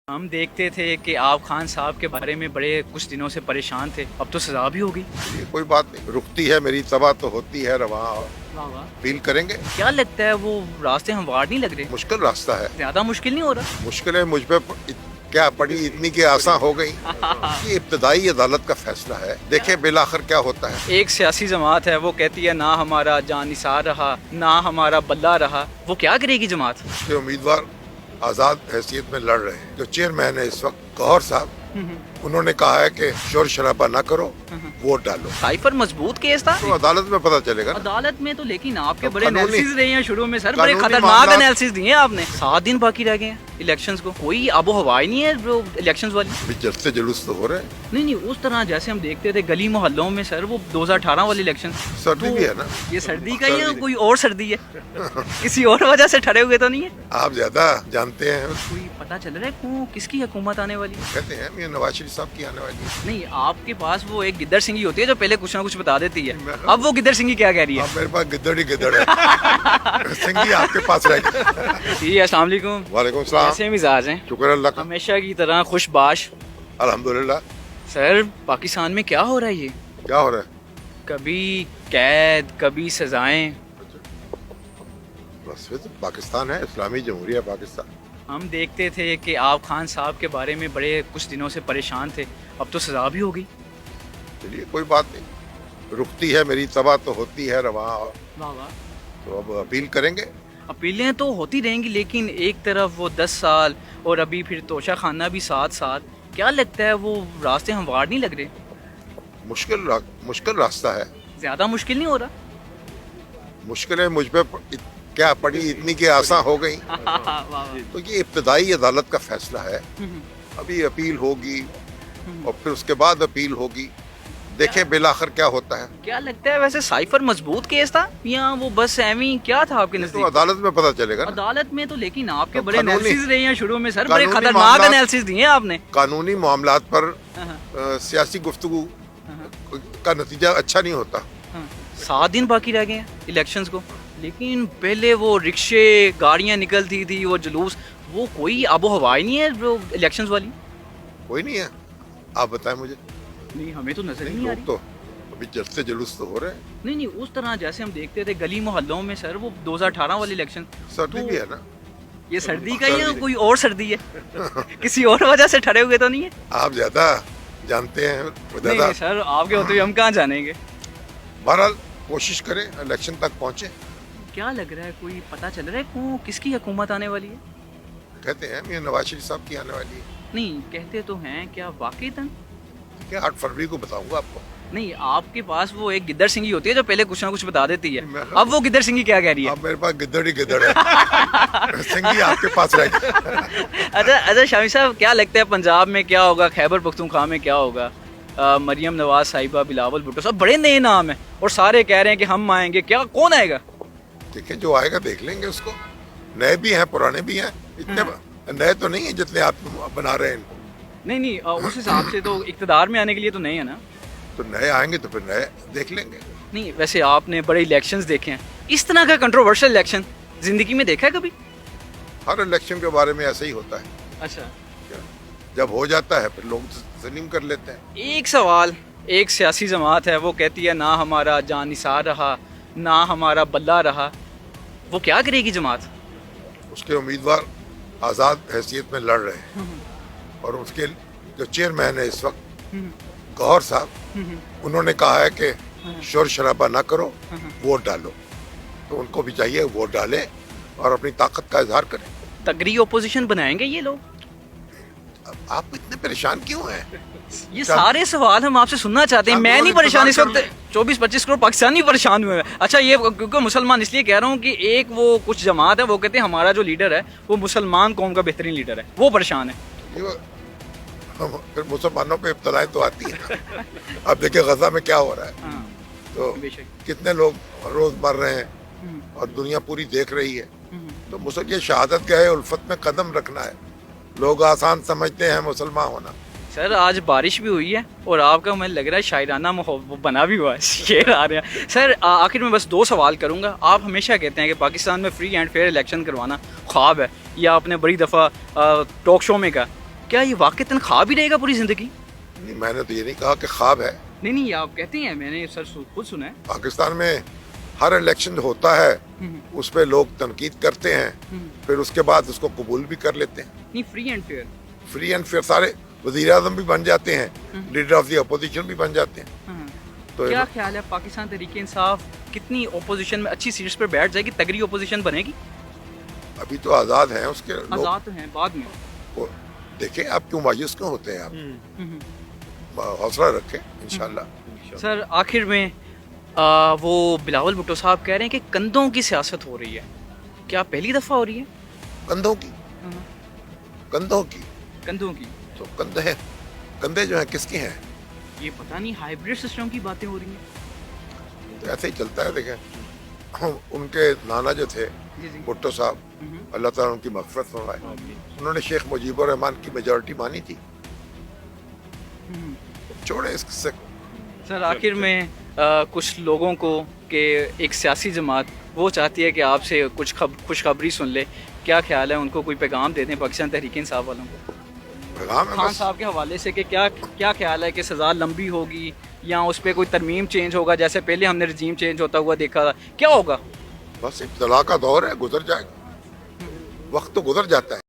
हम देखते थे कि आप खान साहब के बारे में बड़े कुछ दिनों से परेशान थे, अब तो सजा भी होगी। ये कोई बात नहीं, रुकती है मेरी तबा तो होती है रवा। वाह वाह। फील करेंगे। क्या लगता है वो रास्ते हमवार नहीं लग रहे? मुश्किल रास्ता है, ज्यादा मुश्किल नहीं हो रहा? मुश्किल है मुझ पे क्या पड़ी इतनी की आसान हो गई। ये इब्तदाई अदालत का फैसला है, देखे बिलाखिर क्या होता है। एक सियासी जमात है, वो कहती है ना हमारा जानिसार रहा ना हमारा बल्ला रहा। वो क्या करेगी जमात? उसके उम्मीदवार आजाद हैसियत में लड़ रहे हैं। जो चेयरमैन है इस वक्त गौहर साहब, उन्होंने कहा है कि शोर शराबा ना करो, वोट डालो। साइफर मजबूत केस था तो अदालत में पता चलेगा ना। अदालत में तो, लेकिन आपके तो बड़े एनालिसिस रहे हैं शुरू में सर, बड़े कानूनी खतरनाक मामलात- एनालिसिस दिए आपने। 7 दिन बाकी रह गए हैं इलेक्शंस को, कोई आबो हवा ही नहीं है जो इलेक्शंस वाली। अभी जलसे जुलूस तो हो रहे हैं। नहीं उस तरह जैसे हम देखते थे गली मोहल्लों में सर, वो 2018 वाले इलेक्शन। सर्दी भी है ना। ये सर्दी का ही है, सर्दी कोई और सर्दी है? किसी और वजह से ठहरे हुए तो नहीं है? आप ज्यादा जानते हैं। कोई पता चल रहा है किसकी हुकूमत आने वाली है? कहते हैं ये नवाज शरीफ साहब की आने वाली है। नहीं, आपके पास वो एक गिद्दर सिंह होती है जो पहले कुछ ना कुछ बता देती है। अब वो गिद्दर सिंह क्या कह रही है? अब मेरे पास गिद्दड़ ही गिद्दड़ है। सिंगी आपके पास रह गया। जी अस्सलाम वालेकुम। वालेकुम सलाम। कैसे मिजाज हैं? शुक्र अल्लाह का। हमेशा की तरह खुशबाश। अल्हम्दुलिल्लाह। सर पाकिस्तान में क्या हो रहा है ये? क्या हो रहा है? कभी कैद कभी सजाएं। बस फिर तो पाकिस्तान है, इस्लामी जमहूरिया पाकिस्तान। हम देखते थे कि आप खान साहब के बारे में बड़े कुछ दिनों से परेशान थे, अब तो सजा भी होगी। चलिए कोई बात नहीं, रुकती है मेरी तबा तो होती है रवा। वाह वाह। तो अब अपील करेंगे। अपीलें तो होती रहेंगी, लेकिन एक तरफ वो 10 साल और अभी फिर तोशा खाना भी 7 साल। क्या लगता है वो रास्ते हमवार नहीं लग रहे? मुश्किल रास्ता है। ज्यादा मुश्किल नहीं हो रहा? मुश्किल है मुझ पे क्या पड़ी इतनी की आसान हो गई। वाह वाह। तो ये इब्तदाई अदालत का फैसला है। अभी अपील होगी और फिर उसके बाद अपील होगी, देखे बिलाखिर क्या होता है। क्या लगता है वैसे साइफर मजबूत केस था या वो बस एवी क्या था आपके तो नजदीक? अदालत में पता चलेगा ना। अदालत में तो, लेकिन आपके तो बड़े कानूनी- एनालिसिस रहे हैं शुरू में सर, बड़े कानूनी खतरनाक मामलात- एनालिसिस दिए आपने। कानूनी मामलात पर हाँ, सियासी गुफ्तगू का नतीजा अच्छा नहीं होता। हाँ। 7 दिन बाकी रह गए हैं इलेक्शंस को, लेकिन पहले वो रिक्शे गाड़ियां निकलती थी, वो जुलूस, वो कोई आबो हवा ही नहीं है जो इलेक्शंस वाली। कोई नहीं है, आप बताएं मुझे। नहीं हमें तो नजर ही नहीं नहीं आ लोग रही। तो अभी जलसे जुलूस तो हो रहे हैं। नहीं उस तरह जैसे हम देखते थे गली मोहल्लों में सर, वो 2018 वाले इलेक्शन। सर्दी तो भी है ना। ये सर्दी का ही है, सर्दी। कोई और सर्दी है? किसी और वजह से ठहरे हुए तो नहीं है? आप ज्यादा जानते हैं। ज्यादा नहीं सर, आपके होते हुए हम कहाँ जानेंगे? बहरहाल कोशिश करें इलेक्शन तक पहुंचे। क्या लग रहा है, कोई पता चल रहा है किसकी हुकूमत आने वाली है? कहते हैं ये नवाज शरीफ साहब की आने वाली है। नहीं कहते तो हैं, क्या वाकईतन? क्या 8 फरवरी को बताऊंगा आपको। नहीं, आपके पास वो एक गिद्दर सिंह होती है जो पहले कुछ ना कुछ बता देती है। मैं- अब वो गिद्दर सिंह क्या कह रही है? अब मेरे पास गिद्दड़ ही गिद्दड़ है। सिंगी आपके पास रह गया। अच्छा शामी साहब, क्या लगता है पंजाब में क्या होगा, खैबर पख्तूनख्वा में क्या होगा? मरियम नवाज साहिबा, बिलावल भुट्टो, सब बड़े नए नाम हैं और सारे कह रहे हैं कि हम आएंगे। क्या कौन आएगा? ठीक है, जो आएगा देख लेंगे उसको। नए भी हैं पुराने भी हैं, इतने नए तो नहीं है जितने आप बना रहे हैं। नहीं उस हिसाब से तो इक़्तिदार में आने के लिए तो नहीं है ना। तो नए आएंगे तो फिर नए देख लेंगे। नहीं वैसे आपने बड़े इलेक्शंस देखे हैं, इस तरह का कंट्रोवर्शियल इलेक्शन जिंदगी में देखा है कभी? हर इलेक्शन के बारे में ऐसा ही होता है। अच्छा, जब हो जाता है फिर लोग तस्लीम कर लेते हैं। एक सवाल, एक सियासी जमात है, वो कहती है ना हमारा जानिसार रहा ना हमारा बल्ला रहा। वो क्या करेगी जमात? उसके उम्मीदवार आज़ाद हैसियत में लड़ रहे हैं और उसके जो चेयरमैन है इस वक्त गौहर साहब, उन्होंने कहा है कि शोर शराबा ना करो, वोट डालो। तो उनको भी चाहिए वोट डालें और अपनी ताकत का इजहार करें। तगड़ी ओपोजिशन बनाएंगे ये लोग? अब आप इतने परेशान क्यों हैं? ये सारे सवाल हम आपसे सुनना चाहते हैं। मैं नहीं परेशान इस वक्त, 24-25 करोड़ पाकिस्तानी परेशान हुए हैं। अच्छा ये क्योंकि मुसलमान, इसलिए कह रहा हूँ कि एक वो कुछ जमात है, वो कहते हैं हमारा जो लीडर है वो मुसलमान कौम का बेहतरीन लीडर है, वो परेशान है। फिर मुसलमानों पे इब्तलाएं तो आती है। अब देखिए गजा में क्या हो रहा है, हाँ, तो बेशक। कितने लोग रोज मर रहे हैं और दुनिया पूरी देख रही है। तो मुसलमान ये शहादत क्या है, उल्फत में कदम रखना है। लोग आसान समझते हैं मुसलमान होना। सर आज बारिश भी हुई है और आपका मुझे लग रहा है शायराना माहौल बना भी हुआ है, शेर आ रहे हैं। सर आखिर में बस 2 सवाल करूंगा। आप हमेशा कहते हैं कि पाकिस्तान में फ्री एंड फेयर इलेक्शन करवाना ख्वाब है, या आपने बड़ी दफ़ा टॉक शो में कहा क्या ये वाकई ख्वाब ही रहेगा पूरी जिंदगी? नहीं, मैंने तो ये नहीं कहा कि ख्वाब है। नहीं नहीं, आप कहते हैं, मैंने सर खुद सुना है। पाकिस्तान में हर इलेक्शन होता है, उस पर लोग तनकीद करते हैं, फिर उसके बाद उसको कबूल भी कर लेते हैं। नहीं, free and fair. Free and fair सारे वज़ीर आज़म भी बन जाते हैं, लीडर ऑफ द अपोजिशन भी बन जाते हैं। तो क्या ख्याल है, पाकिस्तान तहरीक इंसाफ कितनी ओपोजिशन में अच्छी सीट्स पर बैठ जाएगी, तगड़ी ओपोजिशन बनेगी? अभी तो आज़ाद हैं उसके लोग, आज़ाद तो हैं, बाद में वो देखें। आप क्यों मायूस क्यों होते हैं? आप हौसला रखें, इंशाल्लाह। सर आखिर में वो बिलावल भुट्टो साहब कह रहे हैं कि कंधों की सियासत हो रही है, क्या पहली दफ़ा हो रही है? कंधों की, कंधों की, कंधों की तो कंधे जो हैं किसके हैं? ये पता नहीं, हाइब्रिड सिस्टम की बातें हो रही हैं। तो ऐसे ही चलता है। देखें, उनके नाना जो थे जी जी। भुट्टो साहब, अल्लाह ताला उनकी मग़फ़िरत फरमाए, उन्होंने शेख मुजीबुर रहमान की मेजॉरिटी मानी थी। छोड़े इससे। सर आखिर में कुछ लोगों को कि एक सियासी जमात वो चाहती है कि आपसे कुछ खुशखबरी सुन ले, क्या ख्याल है, उनको कोई पैगाम दे दें पाकिस्तान तहरीक इंसाफ वालों को? पैगाम है खान बस, साहब के हवाले से कि क्या ख्याल है कि सज़ा लंबी होगी या उस पर कोई तरमीम चेंज होगा, जैसे पहले हमने रजीम चेंज होता हुआ देखा था, क्या होगा? बस इब्तला का दौर है, गुजर जाएगा, वक्त तो गुजर जाता है।